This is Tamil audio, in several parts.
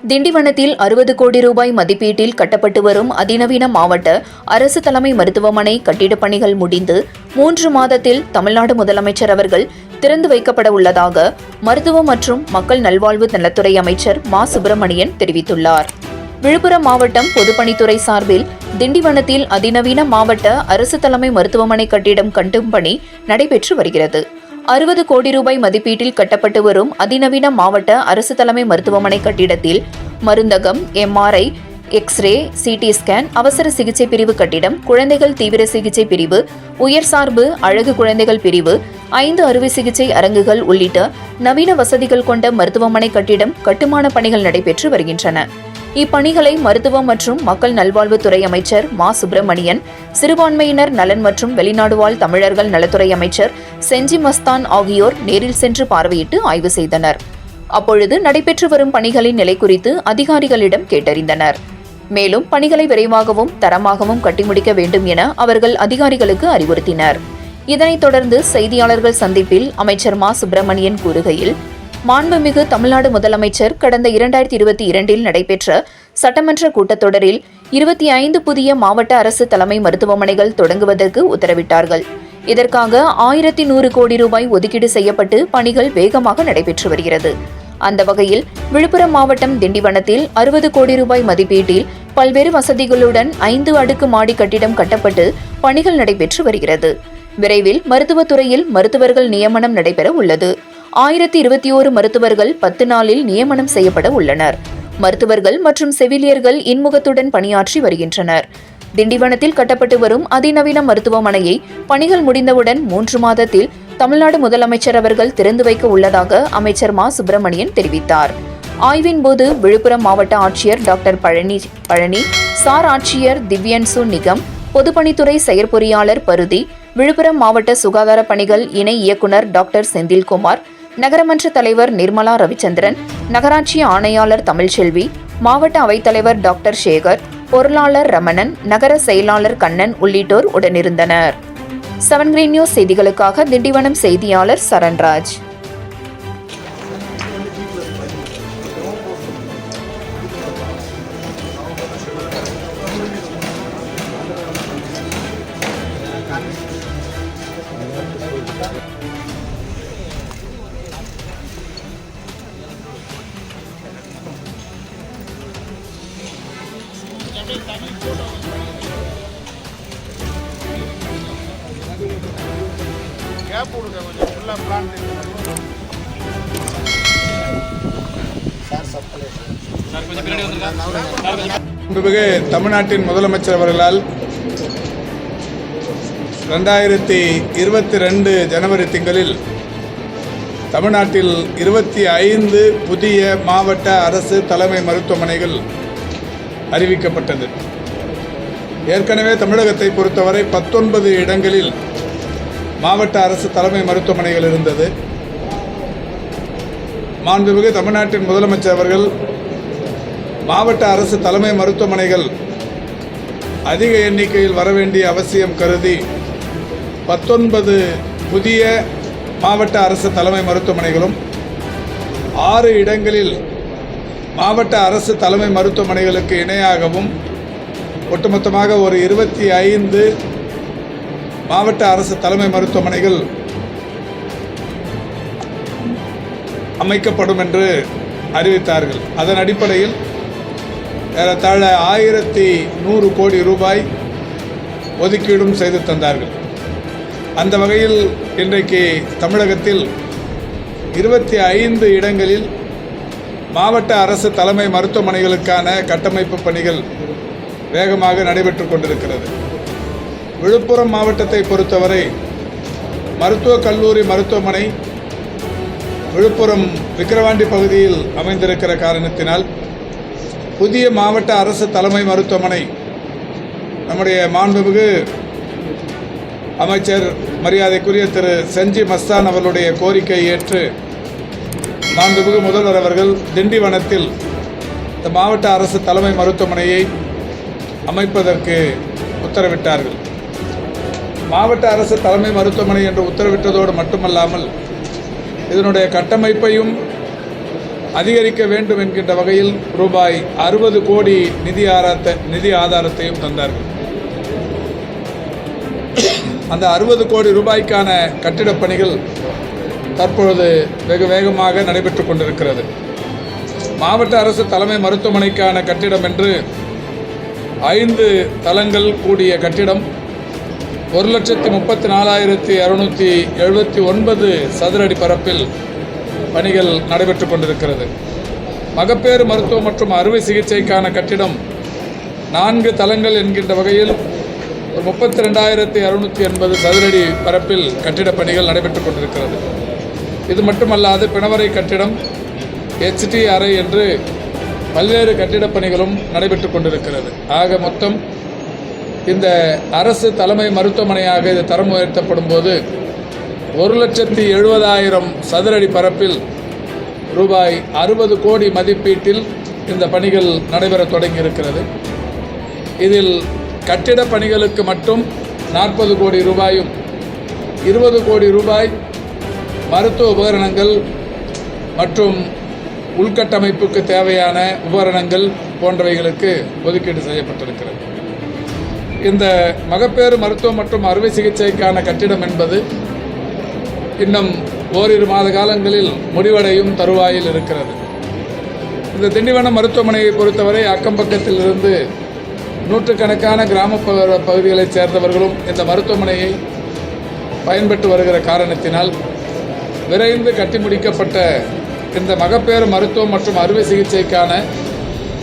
திண்டிவனத்தில் 60 கோடி ரூபாய் மதிப்பீட்டில் கட்டப்பட்டு வரும் அதிநவீன மாவட்ட அரசு தலைமை மருத்துவமனை கட்டிடப் பணிகள் முடிந்து 3 மாதத்தில் தமிழ்நாடு முதலமைச்சர் அவர்கள் திறந்து வைக்கப்பட உள்ளதாக மருத்துவ மற்றும் மக்கள் நல்வாழ்வு நலத்துறை அமைச்சர் மா. சுப்பிரமணியன் தெரிவித்துள்ளார். விழுப்புரம் மாவட்டம் பொதுப்பணித்துறை சார்பில் திண்டிவனத்தில் அதிநவீன மாவட்ட அரசு தலைமை மருத்துவமனை கட்டிடம் கட்டும் பணி நடைபெற்று வருகிறது. 60 கோடி ரூபாய் மதிப்பீட்டில் கட்டப்பட்டு வரும் அதிநவீன மாவட்ட அரசு தலைமை மருத்துவமனை கட்டிடத்தில் மருந்தகம், MRI, எக்ஸ்ரே, CT ஸ்கேன், அவசர சிகிச்சை பிரிவு கட்டிடம், குழந்தைகள் தீவிர சிகிச்சை பிரிவு, உயர் சார்பு அழகு குழந்தைகள் பிரிவு, 5 அறுவை சிகிச்சை அரங்குகள் உள்ளிட்ட நவீன வசதிகள் கொண்ட மருத்துவமனை கட்டிடம் கட்டுமான பணிகள் நடைபெற்று வருகின்றன. இப்பணிகளை மருத்துவ மற்றும் மக்கள் நல்வாழ்வுத்துறை அமைச்சர் மா. சுப்பிரமணியன், சிறுபான்மையினர் நலன் மற்றும் வெளிநாடு வாழ் தமிழர்கள் நலத்துறை அமைச்சர் செஞ்சி மஸ்தான் ஆகியோர் நேரில் சென்று பார்வையிட்டு ஆய்வு செய்தனர். அப்பொழுது நடைபெற்று வரும் பணிகளின் நிலை குறித்து அதிகாரிகளிடம் கேட்டறிந்தனர். மேலும் பணிகளை விரைவாகவும் தரமாகவும் கட்டி முடிக்க வேண்டும் என அவர்கள் அதிகாரிகளுக்கு அறிவுறுத்தினர். இதனைத் தொடர்ந்து செய்தியாளர்கள் சந்திப்பில் அமைச்சர் மா. சுப்பிரமணியன் கூறுகையில், மாண்புமிகு தமிழ்நாடு முதலமைச்சர் கடந்த 2022 நடைபெற்ற சட்டமன்ற கூட்டத்தொடரில் 25 புதிய மாவட்ட அரசு தலைமை மருத்துவமனைகள் தொடங்குவதற்கு உத்தரவிட்டார்கள். இதற்காக 1100 கோடி ரூபாய் ஒதுக்கீடு செய்யப்பட்டு பணிகள் வேகமாக நடைபெற்று வருகிறது. அந்த வகையில் விழுப்புரம் மாவட்டம் திண்டிவனத்தில் 60 கோடி ரூபாய் மதிப்பீட்டில் பல்வேறு வசதிகளுடன் 5 அடுக்கு மாடி கட்டிடம் கட்டப்பட்டு பணிகள் நடைபெற்று வருகிறது. விரைவில் மருத்துவத்துறையில் மருத்துவர்கள் நியமனம் நடைபெற உள்ளது. 1021 மருத்துவர்கள் 10 நாளில் நியமனம் செய்யப்பட உள்ளனர். மருத்துவர்கள் மற்றும் செவிலியர்கள் இன்முகத்துடன் பணியாற்றி வருகின்றனர். திண்டிவனத்தில் கட்டப்பட்டு வரும் அதிநவீன மருத்துவமனையை பணிகள் முடிந்தவுடன் 3 மாதத்தில் தமிழ்நாடு முதலமைச்சர் அவர்கள் திறந்து வைக்க உள்ளதாக அமைச்சர் மா. சுப்பிரமணியன் தெரிவித்தார். ஆய்வின்போது விழுப்புரம் மாவட்ட ஆட்சியர் டாக்டர் பழனி, சார் ஆட்சியர் திவ்யன்சு நிகம், பொதுப்பணித்துறை செயற்பொறியாளர் பருதி, விழுப்புரம் மாவட்ட சுகாதார பணிகள் இணை இயக்குநர் டாக்டர் செந்தில்குமார், நகரமன்ற தலைவர் நிர்மலா ரவிச்சந்திரன், நகராட்சி ஆணையாளர் தமிழ்ச்செல்வி, மாவட்ட அவைத்தலைவர் டாக்டர் சேகர், பொருளாளர் ரமணன், நகர செயலாளர் கண்ணன் உள்ளிட்டோர் உடனிருந்தனர். 7 கிரீன் நியூஸ் செய்திகளுக்காக திண்டிவனம் செய்தியாளர் சரண்ராஜ். தமிழ்நாட்டின் முதலமைச்சர் அவர்களால் 2022 ஜனவரி திங்களில் தமிழ்நாட்டில் 25 புதிய மாவட்ட அரசு தலைமை மருத்துவமனைகள் அறிவிக்கப்பட்டது. ஏற்கனவே தமிழகத்தை பொறுத்தவரை 19 இடங்களில் மாவட்ட அரசு தலைமை மருத்துவமனைகள் இருந்தது. மாண்புமிகு தமிழ்நாட்டின் முதலமைச்சர் அவர்கள் மாவட்ட அரசு தலைமை மருத்துவமனைகள் அதிக எண்ணிக்கையில் வரவேண்டிய அவசியம் கருதி 19 புதிய மாவட்ட அரசு தலைமை மருத்துவமனைகளும் 6 இடங்களில் மாவட்ட அரசு தலைமை மருத்துவமனைகளுக்கு இணையாகவும் ஒட்டுமொத்தமாக ஒரு 25 மாவட்ட அரசு தலைமை மருத்துவமனைகள் அமைக்கப்படும் என்று அறிவித்தார்கள். அதன் அடிப்படையில் ஏறத்தாழ 1100 கோடி ரூபாய் ஒதுக்கீடும் செய்து தந்தார்கள். அந்த வகையில் இன்றைக்கு தமிழகத்தில் 25 இடங்களில் மாவட்ட அரசு தலைமை மருத்துவமனைகளுக்கான கட்டமைப்பு பணிகள் வேகமாக நடைபெற்று கொண்டிருக்கிறது. விழுப்புரம் மாவட்டத்தை பொறுத்தவரை மருத்துவக் கல்லூரி மருத்துவமனை விழுப்புரம் விக்கிரவாண்டி பகுதியில் அமைந்திருக்கிற காரணத்தினால் புதிய மாவட்ட அரசு தலைமை மருத்துவமனை நம்முடைய மாண்புமிகு அமைச்சர் மரியாதைக்குரிய திரு செஞ்சி மஸ்தான் அவர்களுடைய கோரிக்கை ஏற்று மாண்புமிகு முதல்வர் அவர்கள் திண்டிவனத்தில் இந்த மாவட்ட அரசு தலைமை மருத்துவமனையை அமைப்பதற்கு உத்தரவிட்டார்கள். மாவட்ட அரசு தலைமை மருத்துவமனை என்று உத்தரவிட்டதோடு மட்டுமல்லாமல் இதனுடைய கட்டமைப்பையும் அதிகரிக்க வேண்டும் என்கின்ற வகையில் ரூபாய் 60 கோடி நிதி ஆதாரத்தையும் தந்தார்கள். அந்த 60 கோடி ரூபாய்க்கான கட்டிடப் பணிகள் தற்பொழுது வெகு வேகமாக நடைபெற்று கொண்டிருக்கிறது. மாவட்ட அரசு தலைமை மருத்துவமனைக்கான கட்டிடம் என்று 5 தளங்கள் கூடிய கட்டிடம் 1,34,279 சதுரடி பரப்பில் பணிகள் நடைபெற்று கொண்டிருக்கிறது. மகப்பேறு மருத்துவம் மற்றும் அறுவை சிகிச்சைக்கான கட்டிடம் 4 தளங்கள் என்கின்ற வகையில் 32,680 சதுரடி பரப்பில் கட்டிடப் பணிகள் நடைபெற்று கொண்டிருக்கிறது. இது மட்டுமல்லாது பிணவரை கட்டிடம், HT அறை என்று பல்வேறு கட்டிடப் பணிகளும் நடைபெற்று கொண்டிருக்கிறது. ஆக மொத்தம் இந்த அரசு தலைமை மருத்துவமனையாக இது தரம் உயர்த்தப்படும் போது 1,70,000 சதுரடி பரப்பில் ரூபாய் 60 கோடி மதிப்பீட்டில் இந்த பணிகள் நடைபெற தொடங்கியிருக்கிறது. இதில் கட்டிடப் பணிகளுக்கு மட்டும் 40 கோடி ரூபாயும் 20 கோடி ரூபாய் மருத்துவ உபகரணங்கள் மற்றும் உள்கட்டமைப்புக்கு தேவையான உபகரணங்கள் போன்றவைகளுக்கு ஒதுக்கீடு செய்யப்பட்டிருக்கிறது. இந்த மகப்பேறு மருத்துவம் மற்றும் அறுவை சிகிச்சைக்கான கட்டிடம் என்பது இன்னும் ஓரிரு மாத காலங்களில் முடிவடையும் தருவாயில் இருக்கிறது. இந்த திண்டிவனம் மருத்துவமனையை பொறுத்தவரை அக்கம்பக்கத்தில் இருந்து நூற்றுக்கணக்கான கிராம பகுதிகளைச் சேர்ந்தவர்களும் இந்த மருத்துவமனையை பயன்பெற்று வருகிற காரணத்தினால் விரைந்து கட்டி முடிக்கப்பட்ட இந்த மகப்பேறு மருத்துவம் மற்றும் அறுவை சிகிச்சைக்கான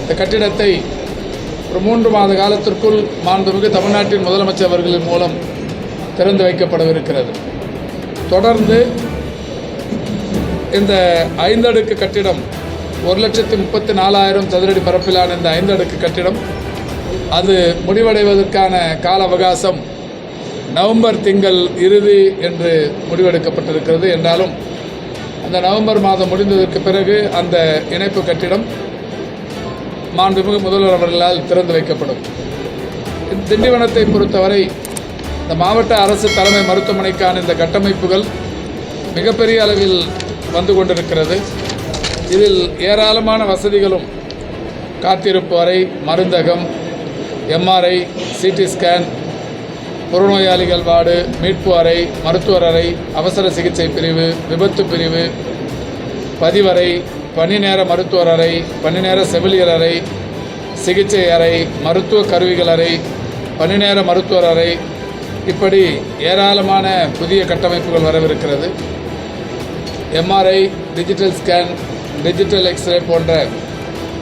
இந்த கட்டிடத்தை ஒரு 3 மாத காலத்திற்குள் மாண்புமிகு தமிழ்நாட்டின் முதலமைச்சர் அவர்களின் மூலம் திறந்து வைக்கப்படவிருக்கிறது. தொடர்ந்து இந்த 5 அடுக்கு கட்டிடம் 1,34,000 சதுரடி பரப்பிலான இந்த 5 அடுக்கு கட்டிடம் அது முடிவடைவதற்கான கால அவகாசம் நவம்பர் திங்கள் இறுதி என்று முடிவெடுக்கப்பட்டிருக்கிறது. என்றாலும் அந்த நவம்பர் மாதம் முடிந்ததற்கு பிறகு அந்த இணைப்பு கட்டிடம் மாண்புமிகு முதல்வர் அவர்களால் திறந்து வைக்கப்படும். திண்டிவனத்தை பொறுத்தவரை இந்த மாவட்ட அரசு தலைமை மருத்துவமனைக்கான இந்த கட்டமைப்புகள் மிகப்பெரிய அளவில் வந்து கொண்டிருக்கிறது. இதில் ஏராளமான வசதிகளும் காத்திருப்பு அறை, மருந்தகம், MRI, CT ஸ்கேன், புறநோயாளிகள் வார்டு, மீட்பு அறை, மருத்துவர் அறை, அவசர சிகிச்சை பிரிவு, விபத்து பிரிவு, பதிவறை, பணி நேர மருத்துவர் அறை, பணி நேர செவிலியர் அறை, சிகிச்சை அறை, மருத்துவ கருவிகள் அறை, பணி நேர மருத்துவர் அறை, இப்படி ஏராளமான புதிய கட்டமைப்புகள் வரவிருக்கிறது. MRI, digital scan, digital X ray போன்ற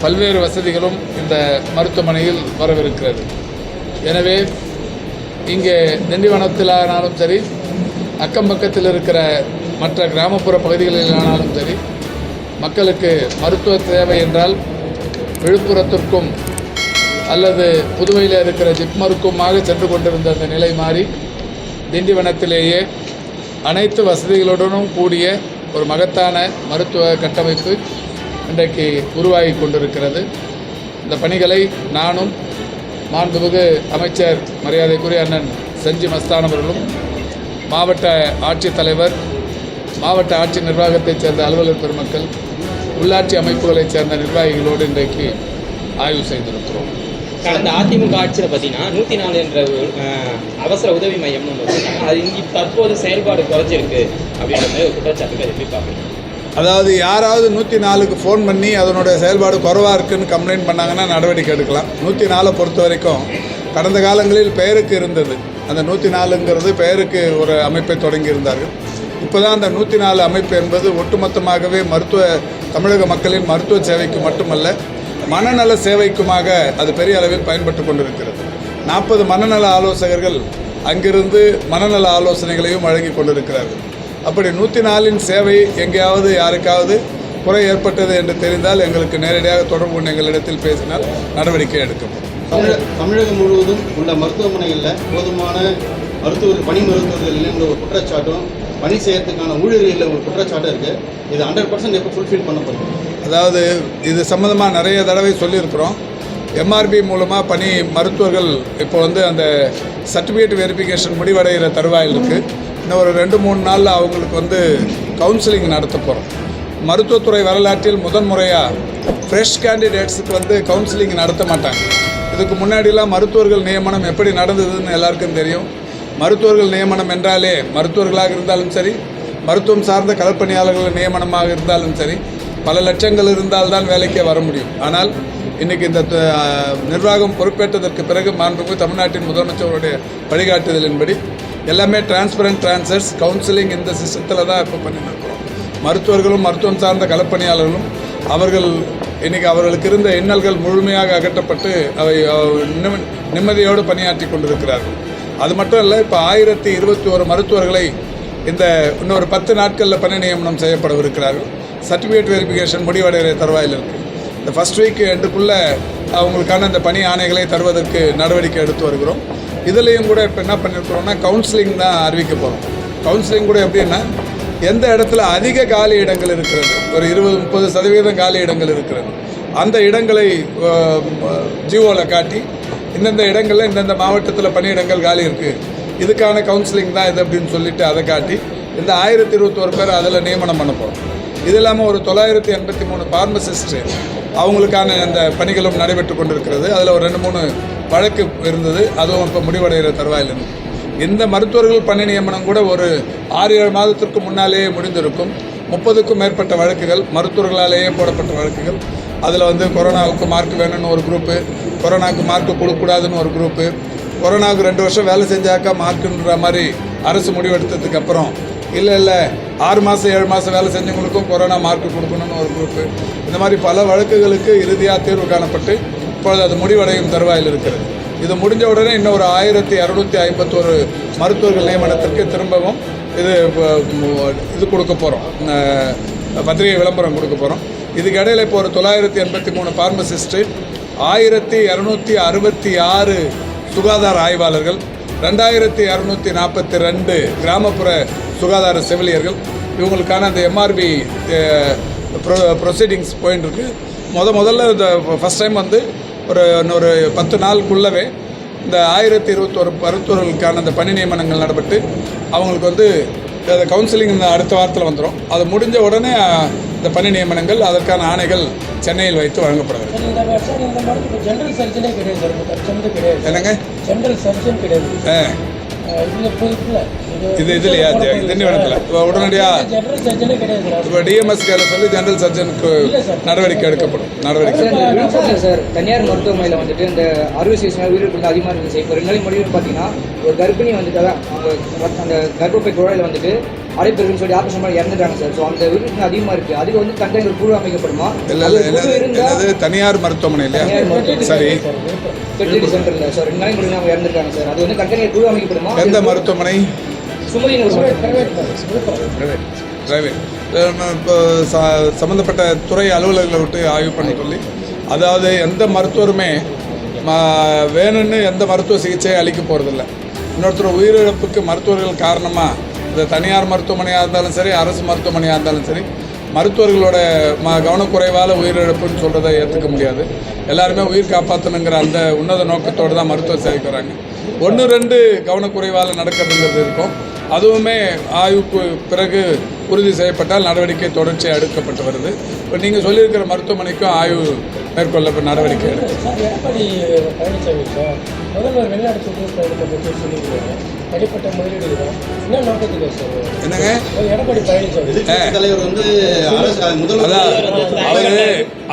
பல்வேறு வசதிகளும் இந்த மருத்துவமனையில் வரவிருக்கிறது. எனவே இங்கே திண்டிவனத்திலானாலும் சரி, அக்கம்பக்கத்தில் இருக்கிற மற்ற கிராமப்புற பகுதிகளிலானாலும் சரி, மக்களுக்கு மருத்துவ தேவை என்றால் விழுப்புரத்திற்கும் அல்லது புதுவையில் இருக்கிற ஜிப்மருக்குமாக சென்று கொண்டிருந்த அந்த நிலை மாறி திண்டிவனத்திலேயே அனைத்து வசதிகளுடனும் கூடிய ஒரு மகத்தான மருத்துவ கட்டமைப்பு இன்றைக்கு உருவாகி கொண்டிருக்கிறது. இந்த பணிகளை நானும் மாண்புமிகு அமைச்சர் மரியாதைக்குரிய அண்ணன் செஞ்சி மஸ்தான் அவர்களும், மாவட்ட ஆட்சித்தலைவர், மாவட்ட ஆட்சி நிர்வாகத்தைச் சேர்ந்த அலுவலர் பெருமக்கள், உள்ளாட்சி அமைப்புகளைச் சேர்ந்த நிர்வாகிகளோடு இன்றைக்கு ஆய்வு செய்திருக்கிறோம். கடந்த அதிமுக ஆட்சியில் பார்த்தீங்கன்னா 104 என்ற அவசர உதவி மையம்னு ஒன்று வச்சுருக்காங்க. அது இங்கே தற்போது செயல்பாடு குறைஞ்சிருக்கு அப்படின்ற மாதிரி ஒரு குற்றச்சாட்டுகள் எப்படி பார்க்குறீங்க? அதாவது யாராவது 104க்கு ஃபோன் பண்ணி அதனுடைய செயல்பாடு குறைவாக இருக்குதுன்னு கம்ப்ளைண்ட் பண்ணாங்கன்னா நடவடிக்கை எடுக்கலாம். 104 பொறுத்த வரைக்கும் கடந்த காலங்களில் பெயருக்கு இருந்தது. அந்த 104ங்கிறது பெயருக்கு ஒரு அமைப்பை தொடங்கியிருந்தார்கள். இப்போ தான் அந்த 104 அமைப்பு என்பது ஒட்டுமொத்தமாகவே தமிழக மக்களின் மருத்துவ சேவைக்கு மட்டுமல்ல, மனநல சேவைக்குமாக அது பெரிய அளவில் பயன்பட்டு கொண்டிருக்கிறது. 40 மனநல ஆலோசகர்கள் அங்கிருந்து மனநல ஆலோசனைகளையும் வழங்கி கொண்டிருக்கிறார்கள். அப்படி 104ன் சேவை எங்கேயாவது யாருக்காவது குறை ஏற்பட்டது என்று தெரிந்தால் எங்களுக்கு நேரடியாக தொடர்பு கொண்டு எங்களிடத்தில் பேசினால் நடவடிக்கை எடுக்கப்படும். தமிழகம் முழுவதும் உள்ள மருத்துவமனைகளில் போதுமான பணி மருத்துவர்கள் இல்லைன்ற ஒரு குற்றச்சாட்டும், பணி செய்யறதுக்கான ஊழியர்களில் ஒரு குற்றச்சாட்டும் இருக்குது. இது 100% எப்போ ஃபுல்ஃபில் பண்ணப்படும்? அதாவது இது சம்மந்தமாக நிறைய தடவை சொல்லியிருக்கிறோம். MRB மூலமாக மருத்துவர்கள் இப்போ அந்த சர்டிஃபிகேட் வெரிஃபிகேஷன் முடிவடைகிற தருவாயில் இருக்குது. இன்னும் ஒரு 2-3 நாளில் அவங்களுக்கு கவுன்சிலிங் நடத்த போகிறோம். மருத்துவத்துறை வரலாற்றில் முதன்முறையாக ஃப்ரெஷ் கேண்டிடேட்ஸுக்கு வந்து கவுன்சிலிங் நடத்த மாட்டாங்க. இதுக்கு முன்னாடிலாம் மருத்துவர்கள் நியமனம் எப்படி நடந்ததுன்னு எல்லாருக்கும் தெரியும். மருத்துவர்கள் நியமனம் என்றாலே மருத்துவர்களாக இருந்தாலும் சரி, மருத்துவம் சார்ந்த களப்பணியாளர்கள் நியமனமாக இருந்தாலும் சரி, பல லட்சங்கள் இருந்தால்தான் வேலைக்கே வர முடியும். ஆனால் இன்றைக்கி இந்த நிர்வாகம் பொறுப்பேற்றதற்கு பிறகு மாண்புமிகு தமிழ்நாட்டின் முதலமைச்சருடைய வழிகாட்டுதலின்படி எல்லாமே டிரான்ஸ்பரண்ட் ட்ரான்ஸ்ஃபர்ஸ் கவுன்சிலிங் இந்த சிஸ்டத்தில் தான் இப்போ பண்ணிட்டு இருக்கிறோம். மருத்துவர்களும் மருத்துவம் சார்ந்த களப்பணியாளர்களும் அவர்கள் இன்றைக்கி அவர்களுக்கு இருந்த இன்னல்கள் முழுமையாக அகற்றப்பட்டு அவை நிம்மதியோடு பணியாற்றி கொண்டிருக்கிறார்கள். அது மட்டும் இல்லை, இப்போ 1021 மருத்துவர்களை இந்த இன்னொரு 10 நாட்களில் பணி நியமனம் செய்யப்படவிருக்கிறார்கள். சர்டிஃபிகேட் வெரிஃபிகேஷன் முடிவடைகிற தருவாயில் இருக்குது. இந்த ஃபஸ்ட் வீக் எண்டுக்குள்ளே அவங்களுக்கான இந்த பணி ஆணைகளை தருவதற்கு நடவடிக்கை எடுத்து வருகிறோம். இதுலேயும் கூட இப்போ என்ன பண்ணியிருக்கிறோம்னா கவுன்சிலிங் தான் அறிவிக்க போகிறோம். கவுன்சிலிங் கூட எப்படின்னா எந்த இடத்துல அதிக காலி இடங்கள் இருக்கிறது, ஒரு 20-30% காலி இடங்கள் இருக்கிறது, அந்த இடங்களை ஜிஓவில் காட்டி இந்தந்த இடங்களில் இந்தந்த மாவட்டத்தில் பணியிடங்கள் காலி இருக்குது, இதுக்கான கவுன்சிலிங் தான் இது அப்படின்னு சொல்லிட்டு அதை காட்டி இந்த 1021 பேர் அதில் நியமனம் பண்ண போகிறோம். இது இல்லாமல் ஒரு 983 ஃபார்மசிஸ்ட்டு அவங்களுக்கான அந்த பணிகளும் நடைபெற்று கொண்டிருக்கிறது. அதில் ஒரு 2-3 வழக்கு இருந்தது, அதுவும் இப்போ முடிவடைகிற தருவாயில் இருக்குது. இந்த மருத்துவர்கள் பணி நியமனம் கூட ஒரு 6-7 மாதத்திற்கு முன்னாலேயே முடிந்திருக்கும். 30க்கும் மேற்பட்ட வழக்குகள் மருத்துவர்களாலேயே போடப்பட்ட வழக்குகள். அதில் வந்து கொரோனாவுக்கு மார்க் வேணும்னு ஒரு குரூப்பு, கொரோனாவுக்கு மார்க்கு கொடுக்கூடாதுன்னு ஒரு குரூப்பு, கொரோனாவுக்கு 2 வருஷம் வேலை செஞ்சாக்கா மார்க்குன்ற மாதிரி அரசு முடிவெடுத்ததுக்கு அப்புறம் இல்லை 6 மாதம் 7 மாதம் வேலை செஞ்சவங்களுக்கும் கொரோனா மார்க்கு கொடுக்கணும்னு ஒரு குரூப்பு. இந்த மாதிரி பல வழக்குகளுக்கு இறுதியாக தீர்வு காணப்பட்டு இப்பொழுது அது முடிவடையும் தருவாயில் இருக்கிறது. இது முடிஞ்ச உடனே இன்னும் ஒரு 1251 மருத்துவர்கள் நியமனத்திற்கு திரும்பவும் இது கொடுக்க போகிறோம், பத்திரிகை விளம்பரம் கொடுக்க போகிறோம். இதுக்கு இடையில் இப்போ ஒரு 983 ஃபார்மசிஸ்ட்டு, 1266 சுகாதார ஆய்வாளர்கள், 2242 கிராமப்புற சுகாதார செவிலியர்கள், இவங்களுக்கான அந்த எம்ஆர்பி ப்ரொசீடிங்ஸ் போயின்னு இருக்கு. முதல்ல இந்த ஃபஸ்ட் டைம் வந்து ஒரு 10 நாளுக்குள்ளவே இந்த 1021 மருத்துவர்களுக்கான அந்த பணி நியமனங்கள் நடைபெற்று அவங்களுக்கு வந்து கவுன்சிலிங் இந்த அடுத்த வாரத்தில் வந்துடும். அது முடிஞ்ச உடனே இந்த பணி நியமனங்கள் அதற்கான ஆணைகள் சென்னையில் வைத்து வழங்கப்படுகிறது. என்னங்க இது இல்லையா, இது என்ன வேணத்தில் உடனடியாக இப்போ டிஎம்எஸ்கேல சொல்லி ஜெனரல் சர்ஜனுக்கு நடவடிக்கை எடுக்கப்படும். சார், தனியார் மருத்துவமனையில் வந்துட்டு இந்த அறுவை சிகிச்சை உயிரிழப்பு அதிகமாக இருந்துச்சு. இப்போ 2 நாளைக்கு முடிவு பார்த்தீங்கன்னா ஒரு கர்ப்பிணி வந்துட்டு அவங்க அந்த கர்ப்பப்பை குழாயில் வந்துட்டு அடைப்பு இருக்குன்னு சொல்லி ஆப்ரேஷன் பண்ணி இறந்துட்டாங்க சார். ஸோ அந்த உயிரிழப்பு அதிகமாக இருக்குது. அதுக்கு வந்து கண்டெய்னர் குழு அமைக்கப்படுமா? இல்லை தனியார் மருத்துவமனை இல்லையா? சரி, ஃபெர்டிலிட்டி சென்டரில் சார் 2 நாளைக்கு முடிவு அவங்க இறந்துருக்காங்க சார். அது வந்து கண்டெய்னர் குழு அமைக்கப்படுமா? எந்த மருத்துவமனை? சுமதினு பிரைவேட். இப்போ சம்மந்தப்பட்ட துறை அலுவலர்களை விட்டு ஆய்வு பண்ண சொல்லி, அதாவது எந்த மருத்துவருமே வேணும்னு எந்த மருத்துவ சிகிச்சையை அளிக்க போகிறதில்ல. இன்னொருத்தர் உயிரிழப்புக்கு மருத்துவர்கள் காரணமாக இந்த தனியார் மருத்துவமனையாக இருந்தாலும் சரி, அரசு மருத்துவமனையாக இருந்தாலும் சரி, மருத்துவர்களோட கவனக்குறைவால் உயிரிழப்புன்னு சொல்கிறத ஏற்றுக்க முடியாது. எல்லாருமே உயிர் காப்பாற்றணுங்கிற அந்த உன்னத நோக்கத்தோடு தான் மருத்துவ சேவைக்கு வராங்க. 1-2 கவனக்குறைவால் நடக்கிறதுங்கிறது இருக்கும். அதுவுமே ஆய்வுக்கு பிறகு உறுதி செய்யப்பட்டால் நடவடிக்கை தொடர்ச்சியாக எடுக்கப்பட்டு வருது. இப்போ நீங்கள் சொல்லியிருக்கிற மருத்துவமனைக்கும் ஆய்வு மேற்கொள்ள நடவடிக்கை எடுக்கும். என்னங்க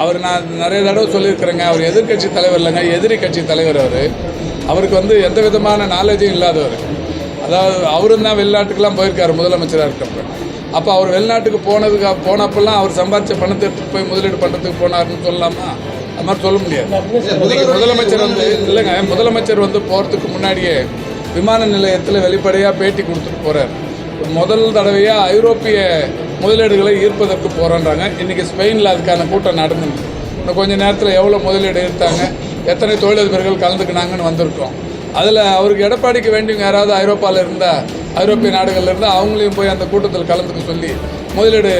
அவர் நான் நிறைய தடவை சொல்லியிருக்கிறேங்க, அவர் எதிர்கட்சி தலைவர் இல்லைங்க, எதிரி கட்சி தலைவர். அவருக்கு வந்து எந்த விதமான நாலேஜும் இல்லாதவர். அதாவது அவரும் தான் வெளிநாட்டுக்கெல்லாம் போயிருக்காரு முதலமைச்சராக இருக்கப்ப. அப்போ அவர் வெளிநாட்டுக்கு போனப்பெல்லாம் அவர் சம்பாதிச்ச பணத்தை எடுத்துகிட்டு போய் முதலீடு பண்ணுறதுக்கு போனார்னு சொல்லலாமா? அது மாதிரி சொல்ல முடியாது. முதலமைச்சர் வந்து போகிறதுக்கு முன்னாடியே விமான நிலையத்தில் வெளிப்படையாக பேட்டி கொடுத்துட்டு போகிறார். முதல் தடவையாக ஐரோப்பிய முதலீடுகளை ஈர்ப்பதற்கு போகிறோன்றாங்க. இன்றைக்கி ஸ்பெயினில் அதுக்கான கூட்டம் நடந்துருக்கு. இன்னும் கொஞ்சம் நேரத்தில் எவ்வளோ முதலீடு ஈர்த்தாங்க, எத்தனை தொழிலதிபர்கள் கலந்துக்கினாங்கன்னு வந்திருக்கோம். அதில் அவருக்கு எடப்பாடிக்கு வேண்டியவங்க யாராவது ஐரோப்பாவில் இருந்தால், ஐரோப்பிய நாடுகளில் இருந்தால் அவங்களையும் போய் அந்த கூட்டத்தில் கலந்துக்க சொல்லி முதலீடு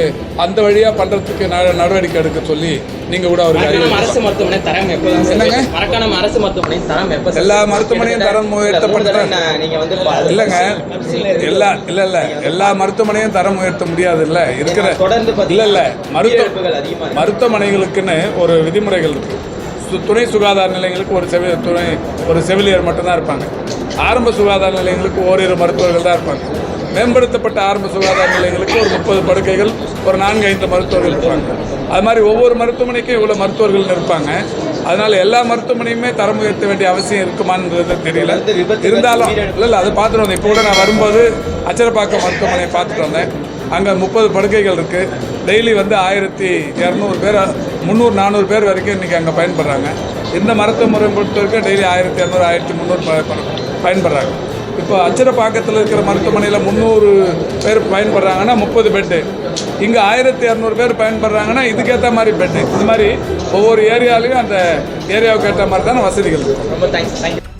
அந்த வழியாக பண்ணுறதுக்கு நடவடிக்கை எடுக்க சொல்லி நீங்கள் கூட அவருக்கு மரக்காணம் அரசு மருத்துவமனை தரம் எப்போதான் என்னங்க? மரக்காணம் அரசு மருத்துவமனை தரம் எப்போ எல்லா மருத்துவமனையும் தரம் உயர்த்தப்பட்ட நீங்கள் வந்து இல்லைங்க, எல்லா மருத்துவமனையும் தரம் உயர்த்த முடியாது. இல்லை இருக்கிற தொடர்ந்து இல்லை அதிகமாக இருக்கு. மருத்துவமனைகளுக்குன்னு ஒரு விதிமுறைகள் இருக்குது. துணை சுகாதார நிலையங்களுக்கு ஒரு செவிலியர் மட்டும்தான் இருப்பாங்க. ஆரம்ப சுகாதார நிலையங்களுக்கு ஓரிரு மருத்துவர்கள் தான் இருப்பாங்க. மேம்படுத்தப்பட்ட ஆரம்ப சுகாதார நிலையங்களுக்கு ஒரு 30 படுக்கைகள், ஒரு 4-5 மருத்துவர்கள் இருப்பாங்க. அது மாதிரி ஒவ்வொரு மருத்துவமனைக்கும் இவ்வளோ மருத்துவர்கள் இருப்பாங்க. அதனால் எல்லா மருத்துவமனையுமே தரம் உயர்த்த வேண்டிய அவசியம் இருக்குமான்றது தெரியல. இருந்தாலும் இல்லை அதை பார்த்துட்டு வந்தேன். இப்போ கூட நான் வரும்போது அச்சரப்பாக்கம் மருத்துவமனையை பார்த்துட்டு வந்தேன். அங்கே 30 படுக்கைகள் இருக்குது. டெய்லி வந்து 1200 பேர், 300-400 பேர் வரைக்கும் இன்றைக்கி அங்கே பயன்படுறாங்க. இந்த மருத்துவ முறை பொறுத்த வரைக்கும் டெய்லி 1200-1300 பயன்படுறாங்க. இப்போ அச்சரப்பாக்கத்தில் இருக்கிற மருத்துவமனையில் 300 பேர் பயன்படுறாங்கன்னா 30 பெட்டு, இங்கே 1200 பேர் பயன்படுறாங்கன்னா இதுக்கேற்ற மாதிரி பெட்டு. இது மாதிரி ஒவ்வொரு ஏரியாலையும் அந்த ஏரியாவுக்கு ஏற்ற மாதிரி தானே வசதிகள். ரொம்ப தேங்க்ஸ்.